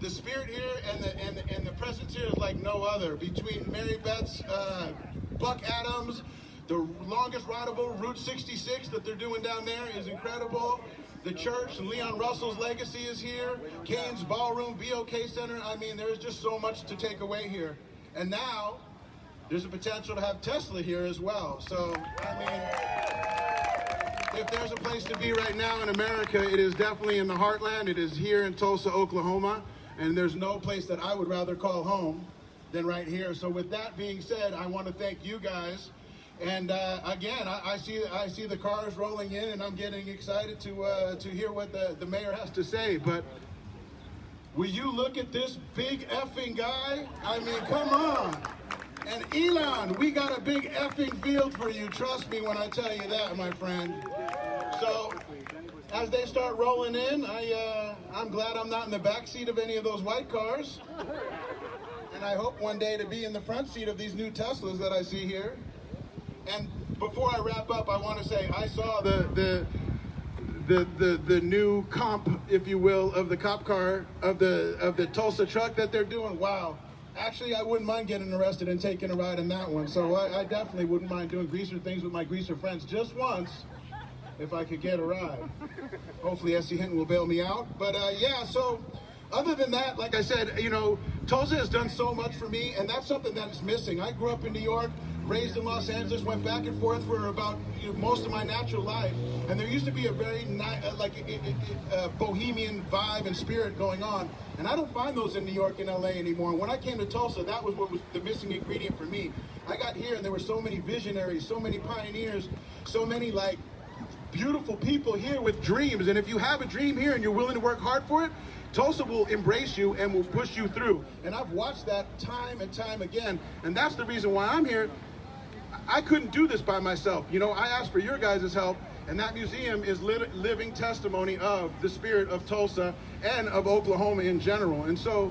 the spirit here and the presence here is like no other. Between Mary Beth's Buck Adams, the longest rideable Route 66 that they're doing down there is incredible. The church, Leon Russell's legacy is here. Kane's Ballroom, BOK Center. I mean, there's just so much to take away here. And now, there's a potential to have Tesla here as well. So, I mean, if there's a place to be right now in America, it is definitely in the heartland. It is here in Tulsa, Oklahoma. And there's no place that I would rather call home than right here. So with that being said, I want to thank you guys. And again, I see the cars rolling in, and I'm getting excited to hear what the mayor has to say. But will you look at this big effing guy? I mean, come on. And Elon, we got a big effing field for you. Trust me when I tell you that, my friend. So as they start rolling in, I'm glad I'm not in the back seat of any of those white cars. And I hope one day to be in the front seat of these new Teslas that I see here. And before I wrap up, I want to say I saw the new comp, if you will, of the cop car of the Tulsa truck that they're doing. Wow. Actually, I wouldn't mind getting arrested and taking a ride in that one. So I definitely wouldn't mind doing greaser things with my greaser friends just once, if I could get a ride. Hopefully S.C. Hinton will bail me out. But yeah, so other than that, like I said, you know, Tulsa has done so much for me, and that's something that is missing. I grew up in New York, raised in Los Angeles, went back and forth for about most of my natural life, and there used to be a very bohemian vibe and spirit going on, and I don't find those in New York and LA anymore. When I came to Tulsa, that was what was the missing ingredient for me. I got here and there were so many visionaries, so many pioneers, so many like beautiful people here with dreams, and if you have a dream here and you're willing to work hard for it, Tulsa will embrace you and will push you through. And I've watched that time and time again, and that's the reason why I'm here. I couldn't do this by myself. You know, I asked for your guys' help, and that museum is living testimony of the spirit of Tulsa and of Oklahoma in general. And so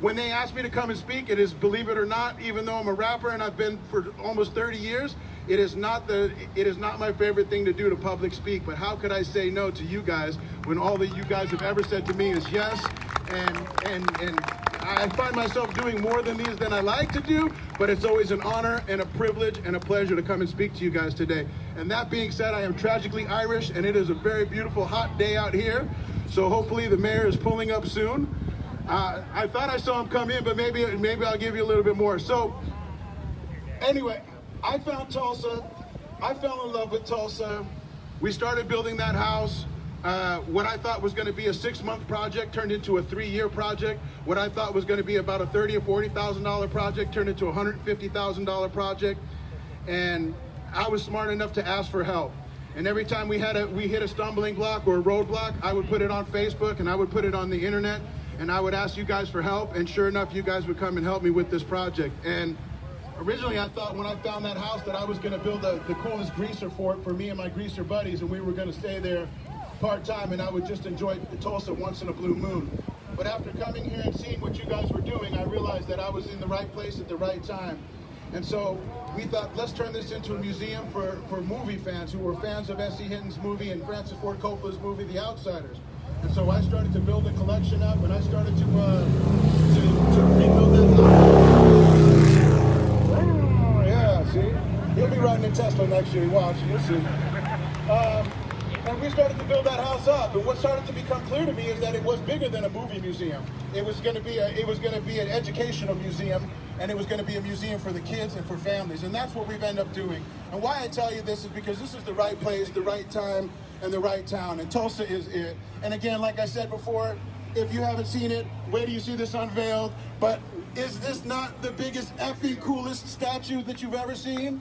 when they asked me to come and speak, it is, believe it or not, even though I'm a rapper and I've been for almost 30 years, it is not my favorite thing to do to public speak. But how could I say no to you guys when all that you guys have ever said to me is yes? And I find myself doing more than these than I like to do, but it's always an honor and a privilege and a pleasure to come and speak to you guys today. And that being said, I am tragically Irish, and it is a very beautiful hot day out here. So hopefully the mayor is pulling up soon. I thought I saw him come in, but maybe I'll give you a little bit more. So anyway, I found Tulsa. I fell in love with Tulsa. We started building that house. What I thought was going to be a 6-month project turned into a 3-year project. What I thought was going to be about a $30,000 or $40,000 project turned into a $150,000 project. And I was smart enough to ask for help. And every time we hit a stumbling block or a roadblock, I would put it on Facebook and I would put it on the internet, and I would ask you guys for help. And sure enough, you guys would come and help me with this project. And originally, I thought when I found that house that I was going to build the coolest greaser fort for me and my greaser buddies, and we were going to stay there part-time, and I would just enjoy Tulsa once in a blue moon. But after coming here and seeing what you guys were doing, I realized that I was in the right place at the right time. And so we thought, let's turn this into a museum for movie fans who were fans of S.C. Hinton's movie and Francis Ford Coppola's movie, The Outsiders. And so I started to build a collection up, and I started to rebuild that. Oh, yeah, see? He'll be riding a Tesla next year, watch, you'll see. And we started to build that house up, and what started to become clear to me is that it was bigger than a movie museum. It was going to be an educational museum, and it was going to be a museum for the kids and for families, and that's what we've ended up doing. And why I tell you this is because this is the right place, the right time, and the right town, and Tulsa is it. And again, like I said before, if you haven't seen it, wait till you see this unveiled. But is this not the biggest effing coolest statue that you've ever seen?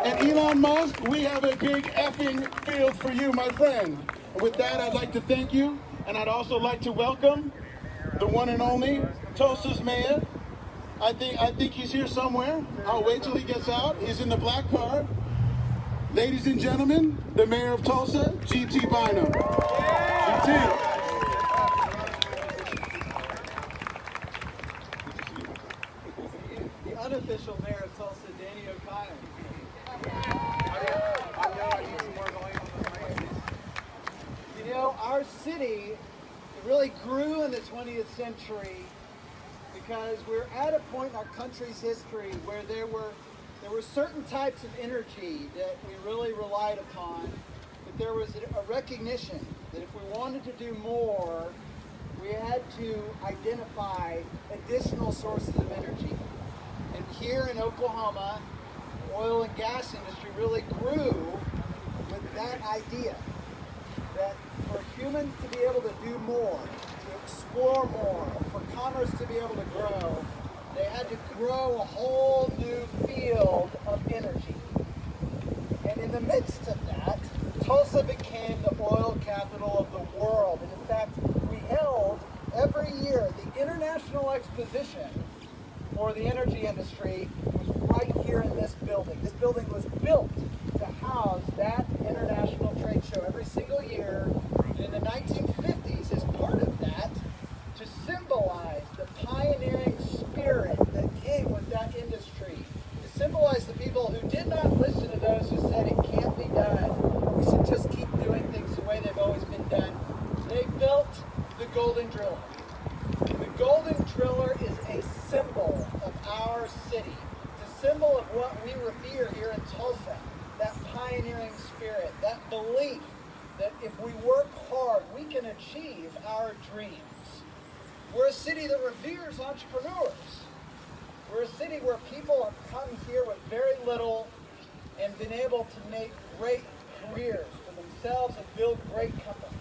And Elon Musk, we have a big effing field for you, my friend. With that, I'd like to thank you, and I'd also like to welcome the one and only Tulsa's mayor. I think he's here somewhere. I'll wait till he gets out. He's in the black car. Ladies and gentlemen, the mayor of Tulsa, G.T. Bynum. G.T. The unofficial mayor of Tulsa, Danny O'Connor. You know, our city, it really really grew in the 20th century because we're at a point in our country's history where there were certain types of energy that we really relied upon, but there was a recognition that if we wanted to do more, we had to identify additional sources of energy. And here in Oklahoma, the oil and gas industry really grew with that idea that for humans to be able to do more, to explore more, for commerce to be able to grow, they had to grow a whole new field of energy. And in the midst of that, Tulsa became the oil capital of the world. And in fact, we held every year the International Exposition for the energy industry was right here in this building. This building was built to house that international trade show every single year. And in the 1950s, as part of that, to symbolize the pioneering spirit that came with that industry, to symbolize the people who did not listen to those who said it can't be done, we should just keep doing things the way they've always been done, they built the Golden Driller. The Golden Driller is a symbol of our city. It's a symbol of what we revere here in Tulsa, that pioneering spirit, that belief that if we work hard, we can achieve our dreams. We're a city that reveres entrepreneurs. We're a city where people have come here with very little and been able to make great careers for themselves and build great companies.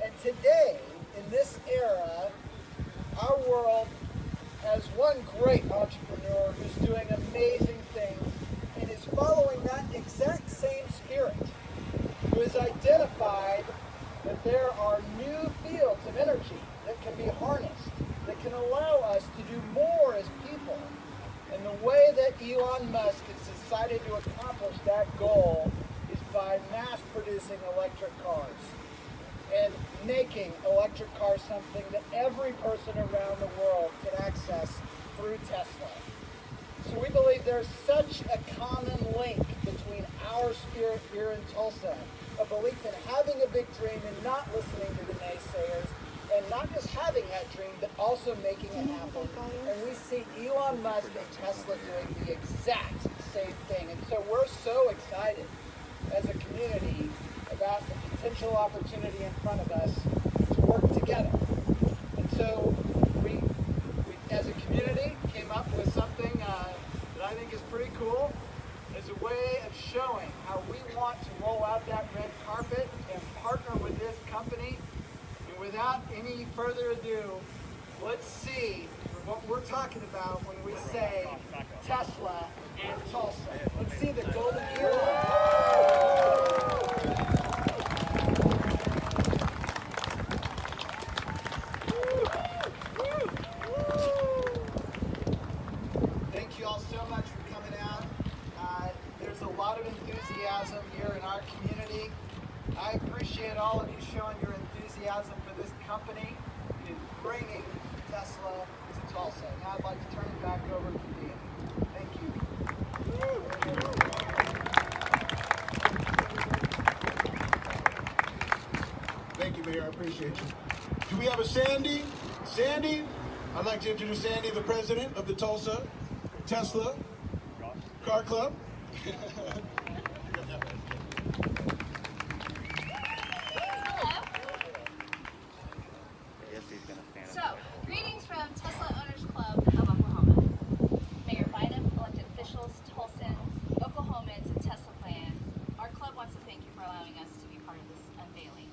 And today, in this era, our world has one great entrepreneur who's doing amazing things and is following that exact same spirit, who has identified that there are new fields of energy that can be harnessed, that can allow us to do more as people. And the way that Elon Musk has decided to accomplish that goal is by mass producing electric cars and making electric cars something that every person around the world can access through Tesla. So we believe there's such a common link between our spirit here in Tulsa, a belief in having a big dream and not listening to the naysayers, and not just having that dream, but also making it happen. And we see Elon Musk and Tesla doing the exact same thing. And so we're so excited as a community about the potential opportunity in front of us to work together. And so we as a community, came up with something that I think is pretty cool as a way of showing how we want to roll out that red carpet and partner with this company. And without any further ado, let's see what we're talking about when we say Tesla and Tulsa. Let's see the golden era. Thank you all so much for coming out. There's a lot of enthusiasm here in our community. I appreciate all of you showing your enthusiasm for this company and bringing Tesla to Tulsa. Now I'd like to turn it back over to Dean. Thank you. Thank you, Mayor. I appreciate you. Do we have a Sandy? Sandy? I'd like to introduce Sandy, the president of the Tulsa Tesla Car Club. So, greetings from Tesla Owners Club of Oklahoma. Mayor Biden, elected officials, Tulsans, Oklahomans, and Tesla fans, our club wants to thank you for allowing us to be part of this unveiling.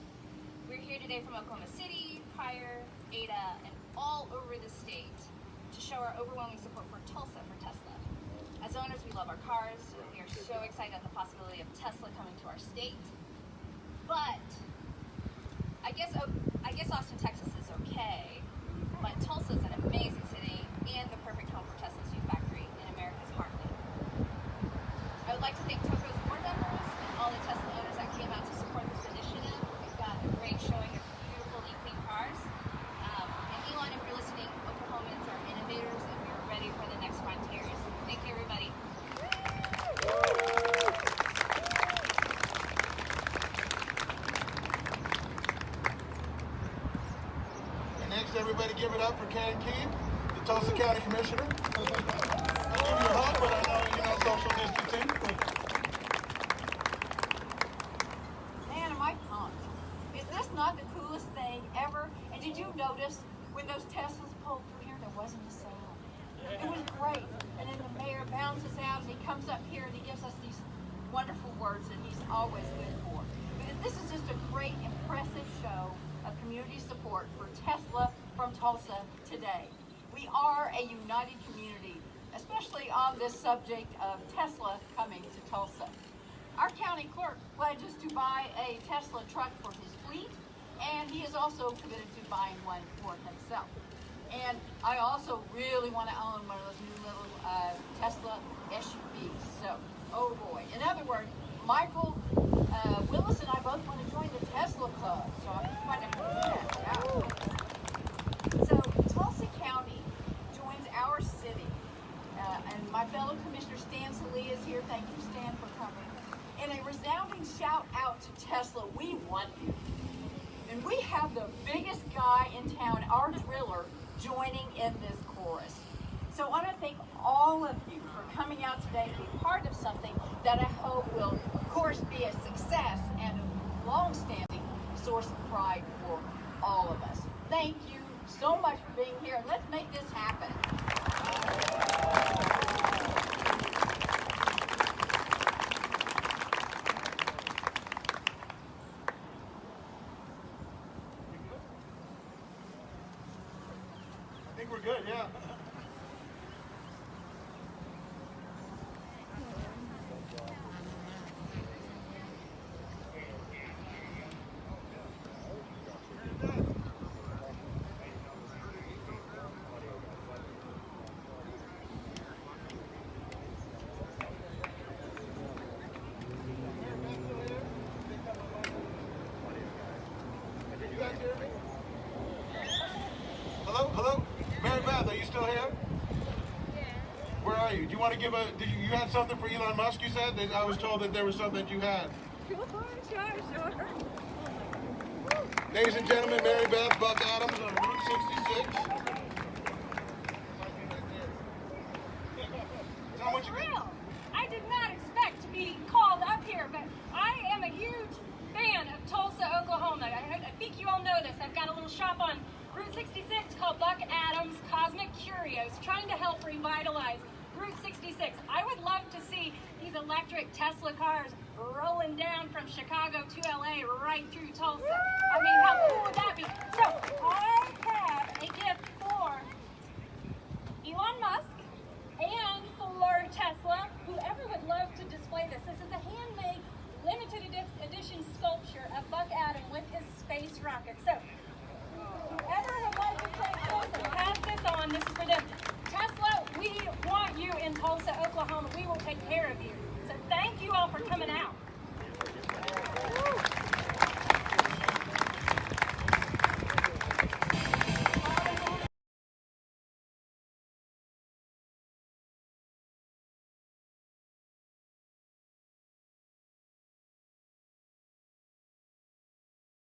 We're here today from Oklahoma City, Pryor, Ada, and all over the state to show our overwhelming support for Tulsa for Tesla. As owners, we love our cars. We are so excited at the possibility of Tesla coming to our state. But I guess Austin, Texas is okay, but Tulsa is an amazing city and the perfect home for Tesla's new factory in America's heartland. I would like to thank Toco's board members and all the Tesla owners that came out to support this initiative. We've got a great showing of beautiful, neat, clean cars. And Elon, if you're listening, Oklahomans are innovators and we're ready for the next frontiers. Thank you, everybody. Thanks, everybody. Give it up for Karen Keene, the Tulsa County Commissioner. I'll give you a hug, but I know you're not social distancing. Man, am I pumped. Is this not the coolest thing ever? And did you notice when those Teslas pulled through here, there wasn't a sound? It was great. And then the mayor bounces out and he comes up here and he gives us these wonderful words that he's always good for. But this is just a great, impressive show of community support for Tesla from Tulsa today. We are a united community, especially on this subject of Tesla coming to Tulsa. Our county clerk pledges to buy a Tesla truck for his fleet, and he is also committed to buying one for himself. And I also really want to own one of those new little Tesla SUVs. So, oh boy. In other words, Michael Willis and I both want to join the Tesla Club. So I'm trying to figure that out. So Tulsa County joins our city. And my fellow Commissioner Stan Salee is here. Thank you, Stan, for coming. And a resounding shout out to Tesla. We want you. And we have the biggest guy in town, our driller, joining in this chorus. So I want to thank all of you for coming out today to be part of something that I hope will, of course, be a success and a long-standing source of pride for all of us. Thank you so much for being here, and let's make this happen. I think we're good, yeah. You guys hear me? Hello? Mary Beth, are you still here? Yeah. Where are you? Do you want to give you had something for Elon Musk, you said? I was told that there was something that you had. Sure. Ladies and gentlemen, Mary Beth, Buck Adams on Route 66. Tell them what you Real. I did not expect to be called up here, but I am a huge fan of Tulsa, Oklahoma. I think you all know this. I've got a little shop on Route 66 called Buck Adams Cosmic Curios, trying to help revitalize Route 66. I would love to see these electric Tesla cars rolling down from Chicago to LA right through Tulsa. I mean, how cool would that be? So I have a gift for Elon Musk and for Tesla. Whoever would love to display this. This is a handmade limited edition sculpture of Buck Adam with his space rocket. So whoever would like to take this and pass this on, this is for them. Tesla, we want you in Tulsa, Oklahoma. We will take care of you. So thank you all for coming out.